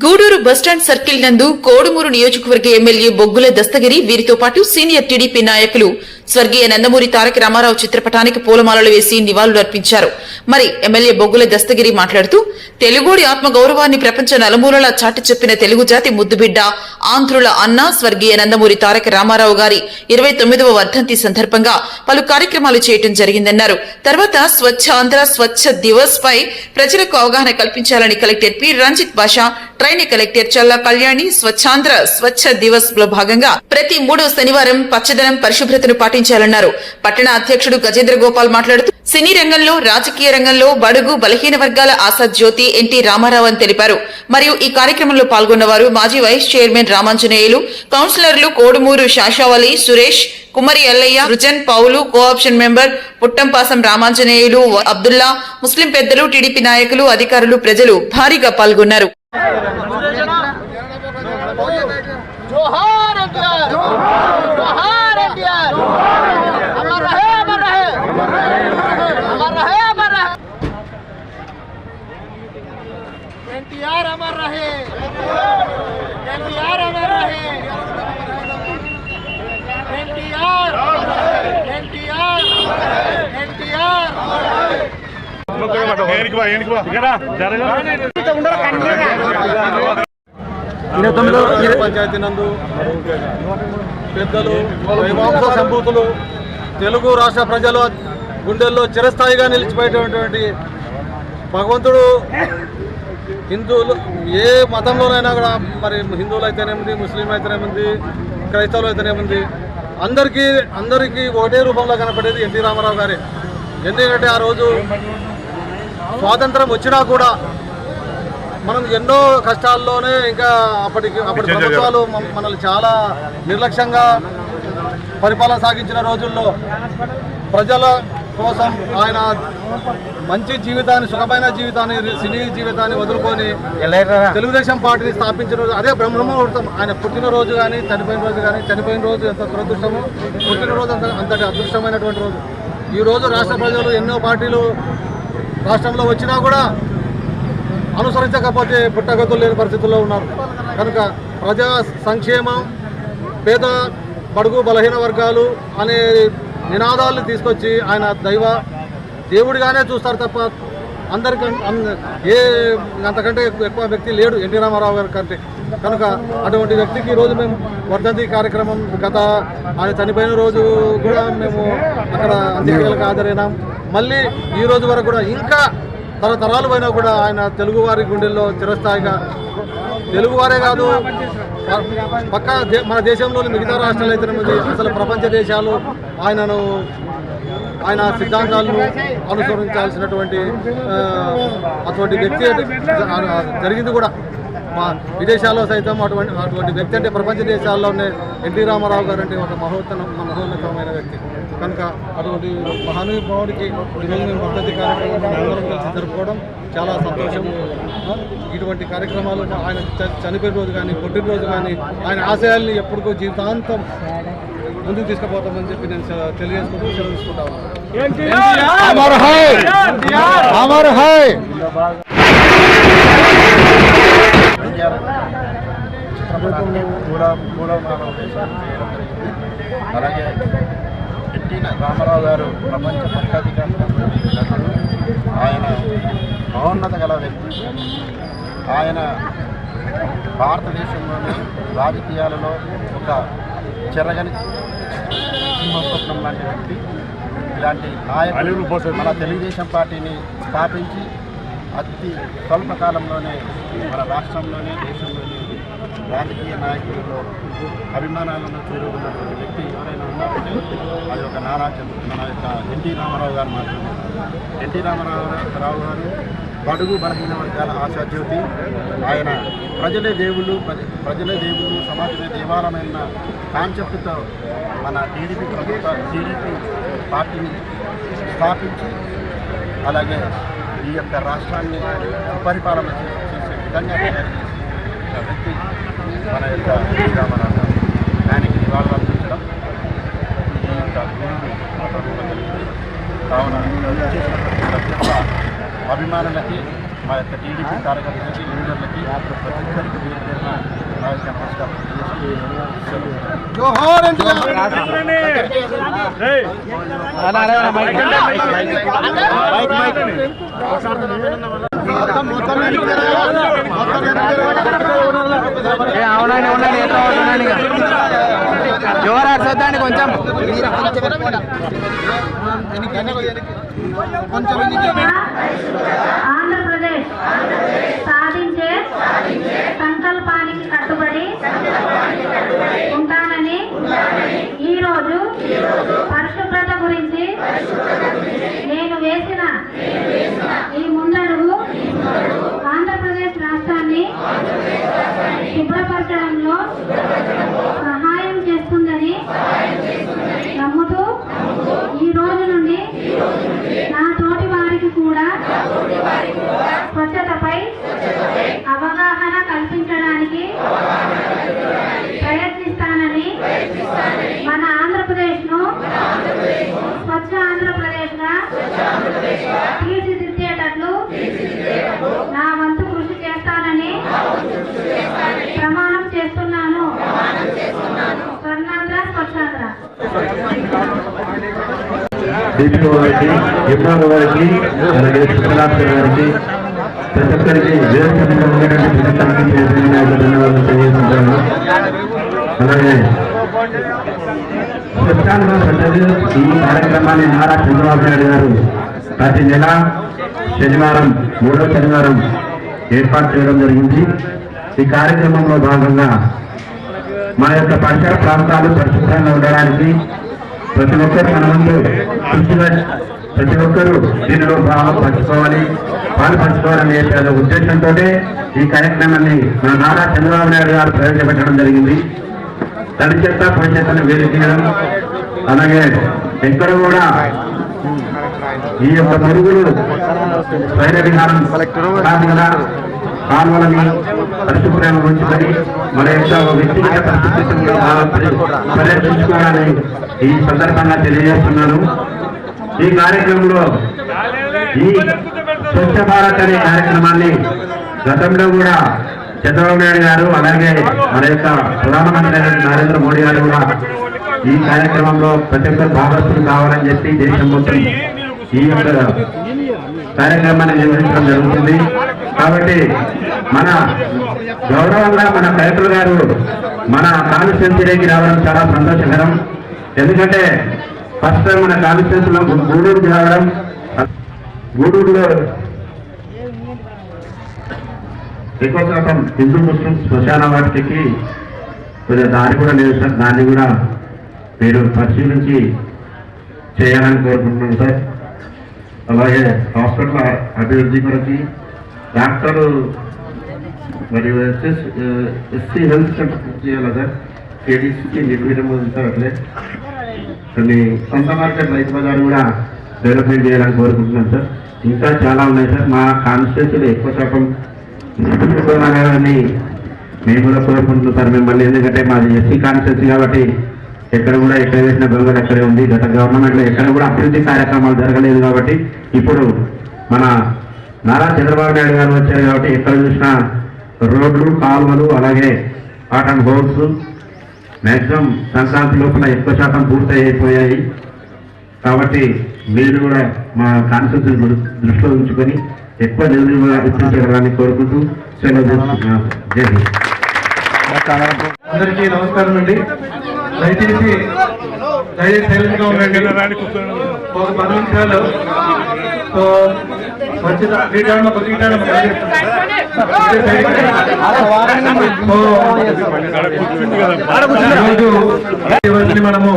Gudur bus stand circle నందు కోడుమూరు నియోజకవర్గ MLA బొగ్గుల దస్తగిరి వీరితో పాటు సీనియర్ టీడీపీ నాయకులు స్వర్గీయ నందమూరి తారక రామారావు చిత్రపటానికి పూలమాలలు వేసి నివాళులర్పించారు. మరి ఎమ్మెల్యే బొగ్గుల దస్తగిరి మాట్లాడుతూ తెలుగోడి ఆత్మగౌరవాన్ని ప్రపంచ నలుమూలలా చాటి చెప్పిన తెలుగు జాతి ముద్దుబిడ్డ ఆంధ్రుల అన్న స్వర్గీయ నందమూరి తారక రామారావు గారి 29వ వర్ధంతి సందర్భంగా పలు కార్యక్రమాలు చేయడం జరిగిందన్నారు. తర్వాత స్వచ్ఛ ఆంధ్ర స్వచ్ఛ దివస్ పై ప్రజలకు అవగాహన కల్పించాలని కలెక్టర్ పి రంజిత్ బాషా, ట్రైనీ కలెక్టర్ చల్లా కళ్యాణి స్వచ్ఛాంధ్ర స్వచ్ఛ దివస్ లో భాగంగా ప్రతి 3వ శనివారం పచ్చదనం పరిశుభ్రతను పాటించాలన్నారు. పట్టణ అధ్యక్షుడు గజేంద్ర గోపాల్ మాట్లాడుతూ సినీ రంగంలో రాజకీయ రంగంలో బడుగు బలహీన వర్గాల ఆశాజ్యోతి ఎన్టీ రామారావు అని తెలిపారు. మరియు ఈ కార్యక్రమంలో పాల్గొన్నవారు మాజీ వైస్ చైర్మన్ రామాంజనేయులు, కౌన్సిలర్లు కోడుమూరు శాషావలి, సురేష్, కుమరి ఎల్లయ్య, రుజన్ పౌలు, కోఆప్షన్ మెంబర్ పుట్టంపాసం రామాంజనేయులు, అబ్దుల్లా, ముస్లిం పెద్దలు, టీడీపీ నాయకులు, అధికారులు, ప్రజలు భారీగా పాల్గొన్నారు. एनटीआर अमर रहे, एनटीआर अमर रहे, एनटीआर एनटीआर एनटीआर పంచాయతీ నందు పెద్దలు వైమాంస సంభూతులు తెలుగు రాష్ట్ర ప్రజల గుండెల్లో చిరస్థాయిగా నిలిచిపోయేటటువంటి భగవంతుడు హిందువులు ఏ మతంలోనైనా కూడా మరి హిందువులు అయితేనేముంది, ముస్లిం అయితేనేముంది, క్రైస్తవులు అయితేనేముంది, అందరికీ ఒకటే రూపంలో కనపడేది ఎన్టీ రామారావు గారే. ఎందుకంటే ఆ రోజు స్వాతంత్రం వచ్చినా కూడా మనం ఎన్నో కష్టాల్లోనే ఇంకా అప్పటి ప్రభుత్వాలు మనల్ని చాలా నిర్లక్ష్యంగా పరిపాలన సాగించిన రోజుల్లో ప్రజల కోసం ఆయన మంచి జీవితాన్ని, సుఖమైన జీవితాన్ని, సినీ జీవితాన్ని వదులుకొని తెలుగుదేశం పార్టీని స్థాపించిన రోజు అదే బ్రహ్మముహూర్తం. ఆయన పుట్టినరోజు కానీ చనిపోయిన రోజు ఎంత దురదృష్టమో, పుట్టినరోజు అంతటి అదృష్టమైనటువంటి రోజు. ఈరోజు రాష్ట్ర ప్రజలు ఎన్నో పార్టీలు రాష్ట్రంలో వచ్చినా కూడా అనుసరించకపోతే పుట్టగతులు లేని పరిస్థితుల్లో ఉన్నారు. కనుక ప్రజా సంక్షేమం, పేద బడుగు బలహీన వర్గాలు అనే నినాదాలను తీసుకొచ్చి ఆయన దేవుడిగానే చూస్తారు తప్ప అంతకంటే ఎక్కువ వ్యక్తి లేడు ఎన్టీ రామారావు గారి కంటే. కనుక అటువంటి వ్యక్తికి ఈరోజు మేము వర్ధంతి కార్యక్రమం ఆయన చనిపోయిన రోజు కూడా మేము అక్కడ అంత్యక్రియలకు హాజరైనాం. మళ్ళీ ఈ రోజు వరకు కూడా ఇంకా తరతరాలు పైన కూడా ఆయన తెలుగువారి గుండెల్లో చిరస్థాయిగా, తెలుగువారే కాదు పక్క మన దేశంలోని మిగతా రాష్ట్రాలు అయితేనేది, అసలు ప్రపంచ దేశాలు ఆయన సిద్ధాంతాలను అనుసరించాల్సినటువంటి అటువంటి వ్యక్తి జరిగింది కూడా. మా విదేశాల్లో సైతం అటువంటి వ్యక్తి అంటే ప్రపంచ దేశాల్లోనే ఎన్టీ రామారావు గారు అంటే ఒక మహోన్నతమైన వ్యక్తి. కనుక అటువంటి మహానుభావుడికి ఈరోజు మేము వర్ధంతి కార్యక్రమం అందరం కలిసి జరుపుకోవడం చాలా సంతోషం. ఇటువంటి కార్యక్రమాలు ఆయన చనిపోయిన రోజు కానీ, పుట్టినరోజు కానీ ఆయన ఆశయాల్ని ఎప్పటికో జీవితాంతం ముందుకు తీసుకుపోతామని చెప్పి నేను తెలియజేసుకుంటూ సెలవు తీసుకుంటాను. అలాగే ఎన్టీ రామారావు గారు ప్రపంచ పక్షాధికారి, ఆయన మహోన్నత గల వ్యక్తి. ఆయన భారతదేశంలోని రాజకీయాలలో ఒక చెరగని సింహస్వప్నం లాంటి వ్యక్తి. ఇలాంటి నాయకులు మన తెలుగుదేశం పార్టీని స్థాపించి అతి స్వల్ప కాలంలోనే మన రాష్ట్రంలోనే, దేశంలోని రాజకీయ నాయకులలో అభిమానాలను చేరుకున్నటువంటి వ్యక్తి ఎవరైనా ఉన్నారంటే అది ఒక మన యొక్క ఎన్టీ రామారావు గారు మాత్రమే. ఎన్టీ రామారావు గారు బడుగు బలహీన వర్గాల ఆశాజ్యోతి. ఆయన ప్రజలే దేవుళ్ళు, సమాజమే దేవాలయమైన కాన్సెప్ట్తో మన టీడీపీ పార్టీని స్థాపించి అలాగే ఈ యొక్క రాష్ట్రాన్ని పరిపాలన చేసే విధంగా వ్యక్తి మన యొక్క ఎన్టీ రామారావు గారు. ఆయనకి నివాళులు అర్పించడం ఈ యొక్క కావున అభిమానులకి మా యొక్క టీడీపీ కార్యకర్తలకి లీడర్లకి ప్రతి ఒక్కరికి పేరు పేరున నా యొక్క నమస్కారం జోరాడుతుందండి కొంచెం ఆంధ్రప్రదేశ్ సాధించే సంకల్పానికి కట్టుబడి ఉంటానని ఈరోజు పరిశుభ్రత గురించి నేను వేసిన ఈ ముందడుగు ఆంధ్రప్రదేశ్ రాష్ట్రాన్ని శుభ్రపరచడంలో సహాయం చేస్తుందని నమ్ముతూ ఈ రోజు నుండి నా తోటి వారికి కూడా స్వచ్ఛతపై అవగాహన కల్పించడానికి ప్రయత్నిస్తానని మన ఆంధ్రప్రదేశ్ను స్వచ్ఛ ఆంధ్రప్రదేశ్గా తీర్చిదిద్దేటట్లు నా వంతు కృషి చేస్తానని ప్రమాణం చేస్తున్నాను. స్వర్ణాంధ్ర స్వచ్ఛాంధ్ర. డిపో వారికి, ఎంఆర్ఓ వారికి, అలాగే సుఖరాష్ట్ర గారికి, ప్రతి ఒక్కరికి ధన్యవాదాలు తెలియజేస్తున్నాను. అలాగే స్వచ్ఛాంధ్ర పద్ధతి ఈ కార్యక్రమాన్ని నారా చంద్రబాబు నాయుడు గారు ప్రతి నెల శనివారం 3వ శనివారం ఏర్పాటు చేయడం జరిగింది. ఈ కార్యక్రమంలో భాగంగా మా యొక్క పరిసర ప్రాంతాలు పరిశుభ్రంగా ఉండడానికి ప్రతి ఒక్కరు మన ముందు కృషిగా ప్రతి ఒక్కరూ దీనిలో భాగం పాల్పంచుకోవాలని చెప్పే ఉద్దేశంతో ఈ కార్యక్రమాన్ని మన నారా చంద్రబాబు నాయుడు గారు ప్రవేశపెట్టడం జరిగింది. తడి చెత్త పొడి చెత్తను వేరు చేయడం, అలాగే ఎక్కడ కూడా ఈ యొక్క పురుగులు స్వైర విధానం కాకుండా కాలువలని పరిశుభ్రంగా ఉంచుకొని మన యొక్క వ్యక్తిగత పరిస్థితులను పరిరక్షించుకోవాలని ఈ సందర్భంగా తెలియజేస్తున్నాను. ఈ కార్యక్రమంలో ఈ స్వచ్ఛ భారత్ అనే కార్యక్రమాన్ని గతంలో కూడా చంద్రబాబు నాయుడు గారు, అలాగే మన యొక్క ప్రధానమంత్రి నరేంద్ర మోడీ గారు కూడా ఈ కార్యక్రమంలో ప్రతి ఒక్కరు భాగస్తులు కావాలని చెప్పి దేశం మొత్తం ఈ యొక్క కార్యక్రమాన్ని నిర్వహించడం జరుగుతుంది. కాబట్టి మన గౌరవంగా మన కలెక్టర్ గారు మన కాన్స్టిట్యున్సీలోకి రావడం చాలా సంతోషకరం. ఎందుకంటే ఫస్ట్ టైం మన కాన్స్టిట్యున్సీలో గూడూరుకి రావడం, గూడూరులో ఎక్కువ శాతం హిందూ ముస్లిం శ్మశాన వాటికి కొద్దిగా దారి కూడా లేదు సార్. దాన్ని కూడా మీరు పరిశీలించి చేయాలని కోరుకుంటున్నాను సార్. అలాగే హాస్పిటల్ అభివృద్ధి కొరకు డాక్టర్ మరియు ఎస్సీ హెల్త్ సెంటర్ చేయాలి సార్. కేడీసీకి నిర్వీర్యం ఉంది సార్. అట్లే కొన్ని సొంత మార్కెట్ రైతు బజార్ కూడా డెవలప్మెంట్ చేయాలని కోరుకుంటున్నాను సార్. ఇంకా చాలా ఉన్నాయి సార్. మా కాన్స్టిట్యూన్సీలో ఎక్కువ శాతం అని మేము కూడా కోరుకుంటున్నాం సార్ మిమ్మల్ని. ఎందుకంటే మాది ఎస్సీ కాన్స్టిట్యూన్సీ కాబట్టి ఎక్కడ కూడా ఎక్కడ వేసిన గొంగలు ఎక్కడే ఉంది. గత గవర్నమెంట్లో ఎక్కడ కూడా అభివృద్ధి కార్యక్రమాలు జరగలేదు. కాబట్టి ఇప్పుడు మన నారా చంద్రబాబు నాయుడు గారు వచ్చారు కాబట్టి ఎక్కడ చూసినా రోడ్లు, కాలువలు, అలాగే కాటన్ హోల్స్ మ్యాక్సిమం సంక్రాంతి లోపల ఎక్కువ శాతం పూర్తి అయిపోయాయి. కాబట్టి మీరు కూడా మా కాన్స్టిట్యూన్సీ దృష్టిలో ఉంచుకొని ఎక్కువ నిధులు ఇప్పించగలని కోరుకుంటూ సెలవు తీసుకుంటున్నాను. జై హింద్. అందరికీ నమస్కారం అండి. దయచేసి సైలెంట్ గా ఉండండి. ఒక 10 నిమిషాలు మనము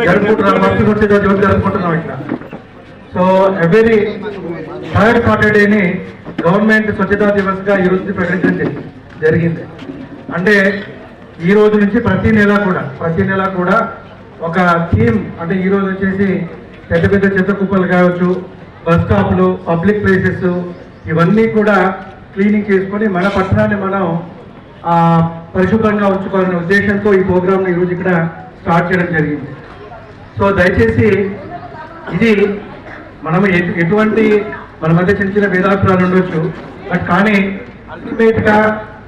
జరుపుకుంటున్నాం. మస్తు స్వచ్ఛత దివస్ జరుపుకుంటున్నాం ఇక్కడ. సో ఎవ్రీ 3rd సాటర్డేని గవర్నమెంట్ స్వచ్ఛతా దివస్ గా ఈ రోజు ప్రకటించడం జరిగింది. అంటే ఈ రోజు నుంచి ప్రతి నెల కూడా ఒక థీమ్, అంటే ఈ రోజు వచ్చేసి పెద్ద పెద్ద చెత్త కుప్పలు కావచ్చు, బస్ స్టాప్లు, పబ్లిక్ ప్లేసెస్ ఇవన్నీ కూడా క్లీనింగ్ చేసుకొని మన పట్టణాన్ని మనం పరిశుభ్రంగా ఉంచుకోవాలనే ఉద్దేశంతో ఈ ప్రోగ్రామ్ని ఈరోజు ఇక్కడ స్టార్ట్ చేయడం జరిగింది. సో దయచేసి ఇది మనము ఎటువంటి మన మధ్య చిన్న చిన్న భేదాభిప్రాయాలు ఉండొచ్చు. బట్ కానీ అల్టిమేట్గా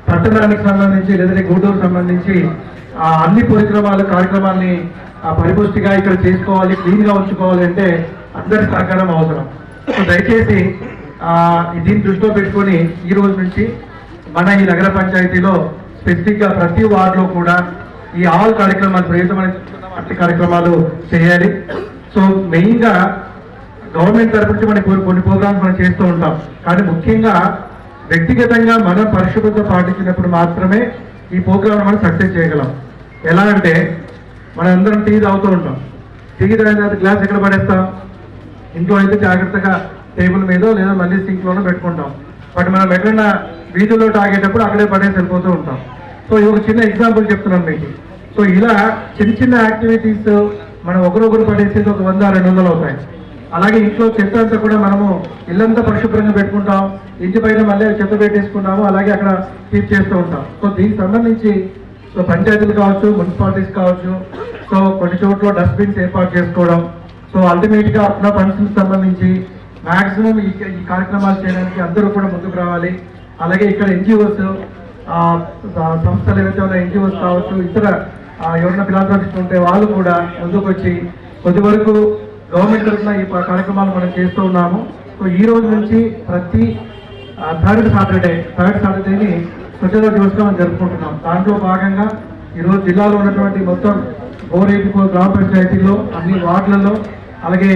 పట్టణానికి సంబంధించి లేదంటే గూడూరు సంబంధించి అన్ని కార్యక్రమాల్ని పరిపుష్టిగా ఇక్కడ చేసుకోవాలి, క్లీన్గా ఉంచుకోవాలి అంటే అందరి సహకారం అవసరం. సో దయచేసి దీన్ని దృష్టిలో పెట్టుకొని ఈ రోజు నుంచి మన ఈ నగర పంచాయతీలో స్పెసిఫిక్గా ప్రతి వార్డులో కూడా ఈ ఆల్ కార్యక్రమాలు ప్రయుక్తమైన కార్యక్రమాలు చేయాలి. సో మెయిన్గా గవర్నమెంట్ తరపు నుంచి మనకి కొన్ని ప్రోగ్రామ్స్ మనం చేస్తూ ఉంటాం, కానీ ముఖ్యంగా వ్యక్తిగతంగా మనం పరిశుభ్రత పాటించినప్పుడు మాత్రమే ఈ ప్రోగ్రామ్ మనం సక్సెస్ చేయగలం. ఎలా అంటే మనం అందరం టీ తాగుతూ ఉంటాం, టీ తాగిన తర్వాత గ్లాస్ ఎక్కడ పడేస్తాం? ఇంట్లో అయితే జాగ్రత్తగా టేబుల్ మీద లేదా మళ్ళీ సింక్లోనూ పెట్టుకుంటాం. బట్ మనం ఎక్కడైనా వీధుల్లో తాగేటప్పుడు అక్కడే పడేసి వెళ్ళిపోతూ ఉంటాం. సో ఇది ఒక చిన్న ఎగ్జాంపుల్ చెప్తున్నాను మీకు. సో ఇలా చిన్న చిన్న యాక్టివిటీస్ మనం ఒకరొకరు పడేసేది ఒక 100-200 అవుతాయి. అలాగే ఇంట్లో చెత్త అంతా కూడా మనము ఇల్లంతా పరిశుభ్రంగా పెట్టుకుంటాం, ఇంటి పైన మళ్ళీ చెత్త పెట్టేసుకుంటాము, అలాగే అక్కడ కీప్ చేస్తూ ఉంటాం. సో దీనికి సంబంధించి సో పంచాయతీలు కావచ్చు, మున్సిపాలిటీస్ కావచ్చు, సో కొన్ని చోట్ల డస్ట్బిన్స్ ఏర్పాటు చేసుకోవడం, సో అల్టిమేట్గా ఉన్న ఫండ్స్కి సంబంధించి మ్యాక్సిమం ఈ కార్యక్రమాలు చేయడానికి అందరూ కూడా ముందుకు రావాలి. అలాగే ఇక్కడ ఎన్జిఓస్ సంస్థలు ఏవైతే ఉన్న ఎన్జిఓస్ కావచ్చు, ఇతర ఎవరైనా ఫిలాంథ్రపిస్ట్ ఉంటే వాళ్ళు కూడా ముందుకు వచ్చి కొద్ది వరకు గవర్నమెంట్ తరఫున ఈ కార్యక్రమాలు మనం చేస్తూ ఉన్నాము. సో ఈ రోజు నుంచి ప్రతి థర్డ్ సాటర్డేని స్వచ్ఛతా దివస్గా మనం జరుపుకుంటున్నాం. దాంట్లో భాగంగా ఈరోజు జిల్లాలో ఉన్నటువంటి మొత్తం 484 గ్రామ పంచాయతీల్లో, అన్ని వార్డులలో, అలాగే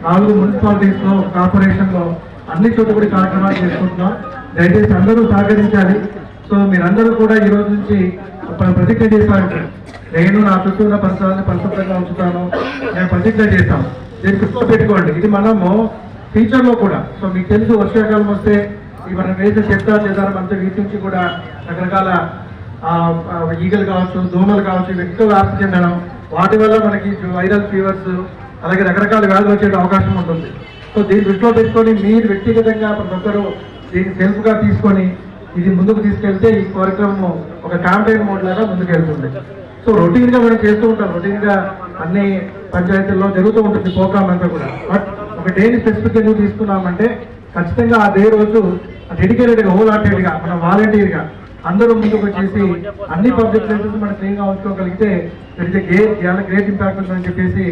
4 మున్సిపాలిటీస్లో, కార్పొరేషన్లో అన్ని చోట్ల కూడా కార్యక్రమాలు చేసుకుంటున్నాం. దయచేసి అందరూ సహకరించాలి. సో మీరందరూ కూడా ఈ రోజు నుంచి ప్రతిజ్ఞ చేశారు, నేను నా చుట్టూ ఉన్న పరిసరాలను పరిశుభ్రంగా ఉంచుతాను, నేను ప్రతిజ్ఞ చేశాను. దీన్ని గుర్తు పెట్టుకోండి, ఇది మనము ఫ్యూచర్లో కూడా. సో మీకు తెలుసు వర్షాకాలం వస్తే ఈ మనం వేసే చెదారం అంతా వీటి నుంచి కూడా రకరకాల ఈగలు కావచ్చు, దోమలు కావచ్చు, ఎక్కువ వ్యాప్తి చెందడం, వాటి వల్ల మనకి వైరల్ ఫీవర్స్ అలాగే రకరకాల వ్యాధులు వచ్చే అవకాశం ఉంటుంది. సో దీన్ని దృష్టిలో పెట్టుకొని మీరు వ్యక్తిగతంగా ప్రతి ఒక్కరూ దీన్ని సెల్ఫ్గా తీసుకొని ఇది ముందుకు తీసుకెళ్తే ఈ కార్యక్రమం ఒక క్యాంపెయిన్ మోడ్ లాగా ముందుకు వెళ్తుంది. సో రొటీన్గా మనం చేస్తూ ఉంటాం, రొటీన్గా అన్ని పంచాయతీల్లో జరుగుతూ ఉంటుంది ప్రోగ్రామ్ అంతా కూడా. బట్ ఒక డేని స్పెసిఫిక్ ఎందుకు తీసుకున్నామంటే ఖచ్చితంగా ఆ డే రోజు డెడికేటెడ్గా, హోల్ హార్టెడ్గా, మనం వాలంటీర్గా అందరూ ముందుకు వచ్చేసి అన్ని పబ్లిక్ ప్లేసెస్ మనం క్లీన్గా ఉంచుకోగలిగితే గ్రేట్ ఇంపాక్ట్ ఉందని చెప్పేసి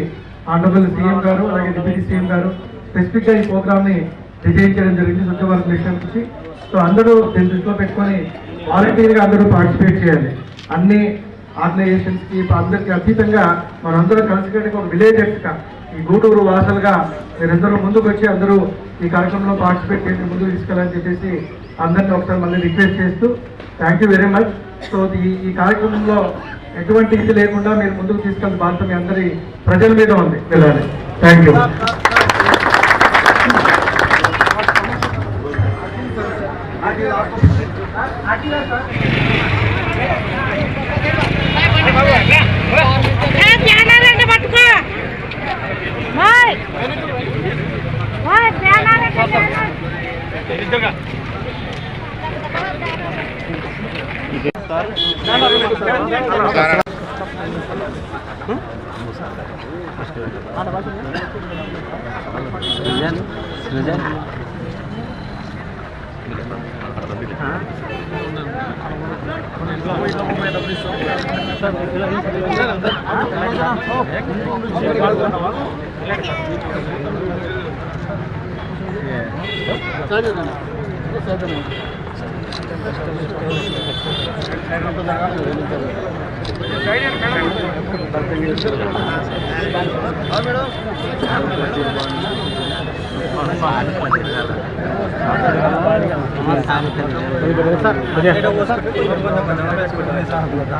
ఆనరబుల్ సీఎం గారు అలాగే డిప్యూటీ సీఎం గారు స్పెసిఫిక్గా ఈ ప్రోగ్రామ్ని డిజైన్ చేయడం జరిగింది స్వచ్ఛ భారత్ మిషన్ నుంచి. సో అందరూ దీన్ని దృష్టిలో పెట్టుకొని వాలంటీర్గా అందరూ పార్టిసిపేట్ చేయాలి. అన్ని ఆర్గనైజేషన్స్కి అందరికీ అతీతంగా మనందరం కలిసికట్టుగా ఒక విలేజెస్గా ఈ గూడూరు వాసలుగా మీరందరూ ముందుకు వచ్చి అందరూ ఈ కార్యక్రమంలో పార్టిసిపేట్ చేసి ముందుకు తీసుకెళ్ళాలని చెప్పేసి అందరినీ ఒకసారి మళ్ళీ రిక్వెస్ట్ చేస్తూ thank you very much. So ఈ కార్యక్రమంలో ఎటువంటి ఇది లేకుండా మీరు ముందుకు తీసుకెళ్ళిన బాధ్యత మీ అందరి ప్రజల మీద ఉంది. వెళ్ళాలి. Thank you.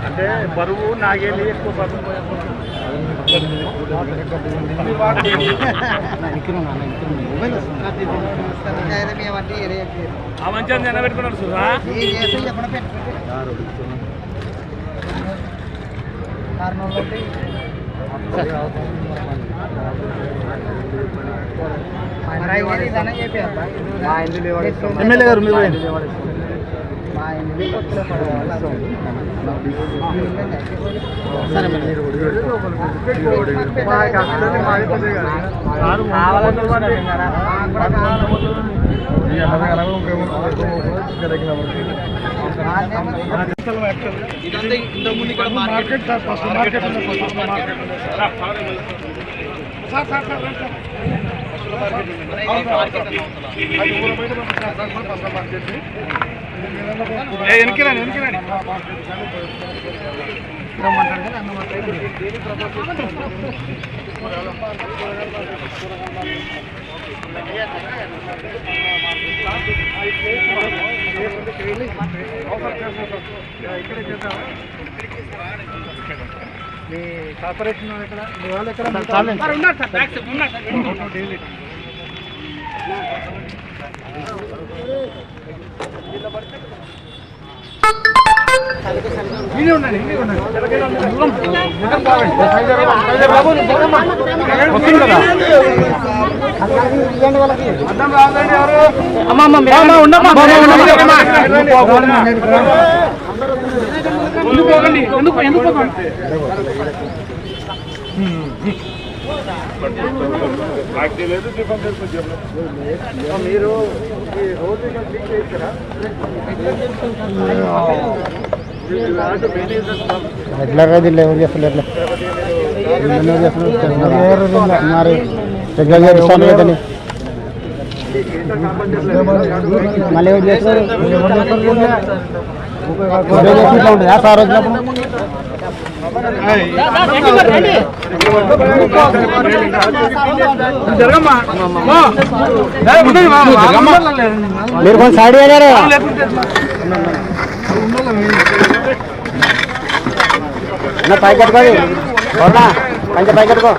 అంటే బరువు నాగేలి ఎక్కువ మంచిగా నిలబెట్టుకున్నారు సురా ఎమ్మెల్యే గారు మీరు మార్కెట్ సార్ ఫస్ట్ మార్కెట్ మీ కార్పొరేషన్ ఎక్కడ మీ వాళ్ళు ఎక్కడ డైలీ మీరు రోజు రెగ్యులర్గా దీనిలో ఎవరు చేస్తున్నారు రెగ్యులర్గా ఇస్తాను కదండి మళ్ళీ ఎవరు చేస్తారు ఇట్లా ఉంటుంది సార్ వచ్చినప్పుడు మీరు కొంచెం సైడ్ అయ్యారు పై కట్టుకోండి కొంచెం పై కట్టుకో